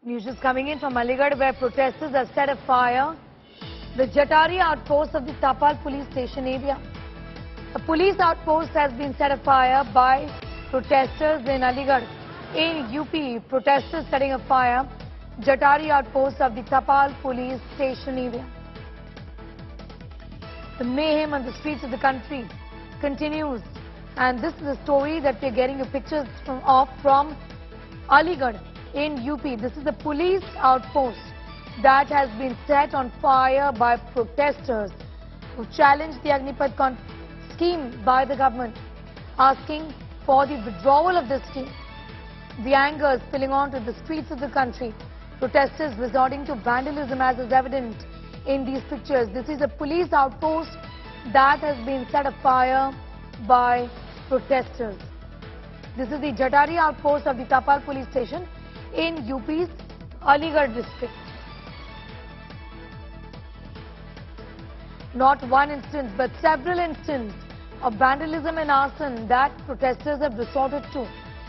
News is coming in from Aligarh, where protesters have set afire the Jatari outpost of the Tapal police station area. A police outpost has been set afire by protesters in Aligarh. In UP, protesters setting afire Jatari outpost of the Tapal police station area. The mayhem on the streets of the country continues, and this is a story that we're getting you pictures from Aligarh in UP. This is the police outpost that has been set on fire by protesters who challenged the Agnipath scheme by the government, asking for the withdrawal of this scheme. The anger is spilling onto the streets of the country. Protesters resorting to vandalism, as is evident in these pictures. This is a police outpost that has been set afire by protesters. This is the Jatari outpost of the Tapal police station in UP's Aligarh district. Not one instance but several instances of vandalism and arson that protesters have resorted to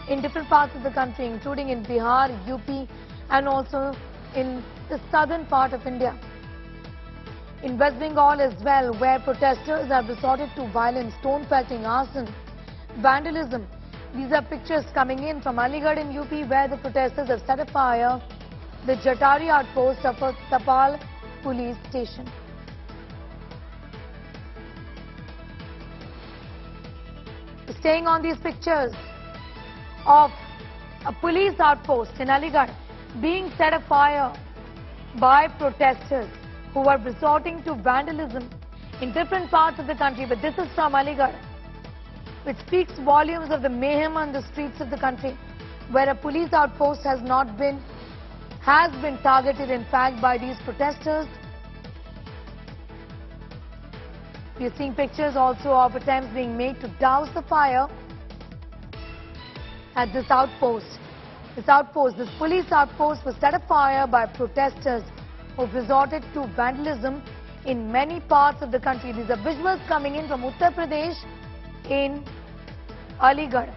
in different parts of the country, including in Bihar, UP and also in the southern part of India. In West Bengal as well, where protesters have resorted to violence, stone pelting, arson, vandalism. These are pictures coming in from Aligarh in UP, where the protesters have set afire the Jatari outpost of a Tapal police station. Staying on these pictures of a police outpost in Aligarh being set afire by protesters who are resorting to vandalism in different parts of the country. But this is from Aligarh, which speaks volumes of the mayhem on the streets of the country, where a police outpost has been targeted, in fact, by these protesters. We are seeing pictures also of attempts being made to douse the fire at this outpost. This police outpost was set afire by protesters who resorted to vandalism in many parts of the country. These are visuals coming in from Uttar Pradesh in Aligarh.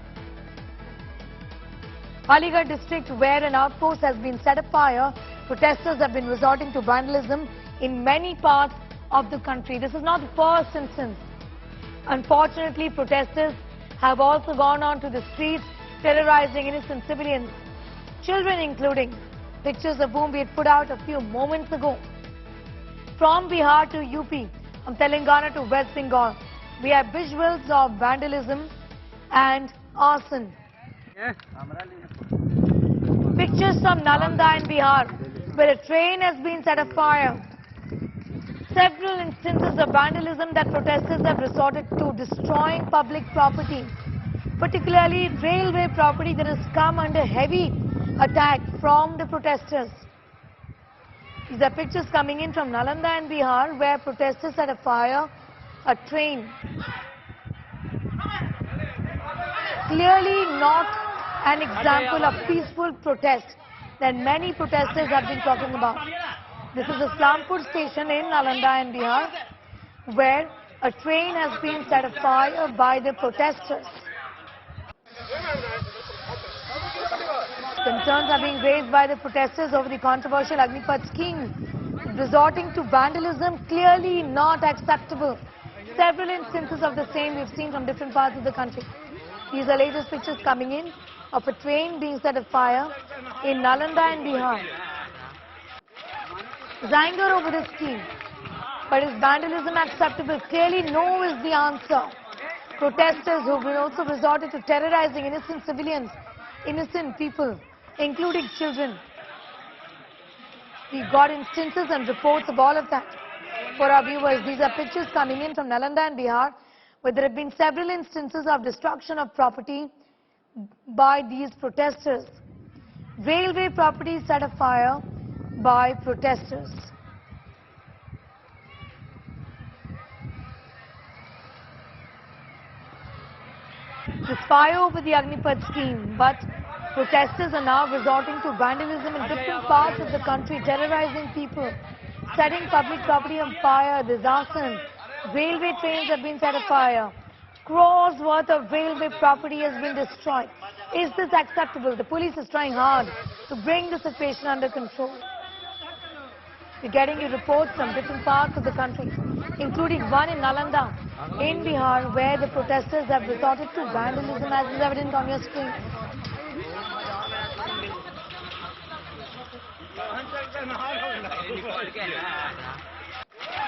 Aligarh district, where an outpost has been set afire, protesters have been resorting to vandalism in many parts of the country. This is not the first instance. Unfortunately, protesters have also gone onto the streets terrorizing innocent civilians, children including, pictures of whom we had put out a few moments ago. From Bihar to UP, from Telangana to West Bengal, we have visuals of vandalism and arson. Pictures from Nalanda in Bihar, where a train has been set afire. Several instances of vandalism that protesters have resorted to, destroying public property, particularly railway property that has come under heavy attack from the protesters. These are pictures coming in from Nalanda and Bihar, where protesters set afire a train. Clearly not an example of peaceful protest that many protesters have been talking about. This is the Islampur station in Nalanda and Bihar, where a train has been set afire by the protesters. Concerns are being raised by the protesters over the controversial Agnipath scheme. Resorting to vandalism, clearly not acceptable. Several instances of the same we've seen from different parts of the country. These are latest pictures coming in of a train being set afire in Nalanda and Bihar. There's anger over this scheme, but is vandalism acceptable? Clearly no is the answer. Protesters who have also resorted to terrorizing innocent civilians, innocent people, including children. We've got instances and reports of all of that for our viewers. These are pictures coming in from Nalanda and Bihar, where there have been several instances of destruction of property by these protesters. Railway property set afire by protesters. There's fire over the Agnipath scheme, but protesters are now resorting to vandalism in different parts of the country, terrorizing people, setting public property on fire. There's arson. Railway trains have been set afire. Crores worth of railway property has been destroyed. Is this acceptable? The police is trying hard to bring the situation under control. We're getting you reports from different parts of the country, including one in Nalanda, in Bihar, where the protesters have resorted to vandalism, as is evident on your screen.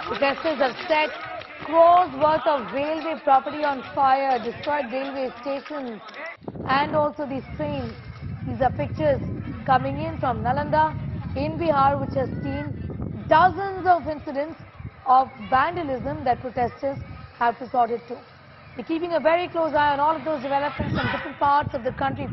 Protesters have set crores worth of railway property on fire, destroyed railway stations and also these trains. These are pictures coming in from Nalanda in Bihar, which has seen dozens of incidents of vandalism that protesters have resorted to. We're keeping a very close eye on all of those developments from different parts of the country.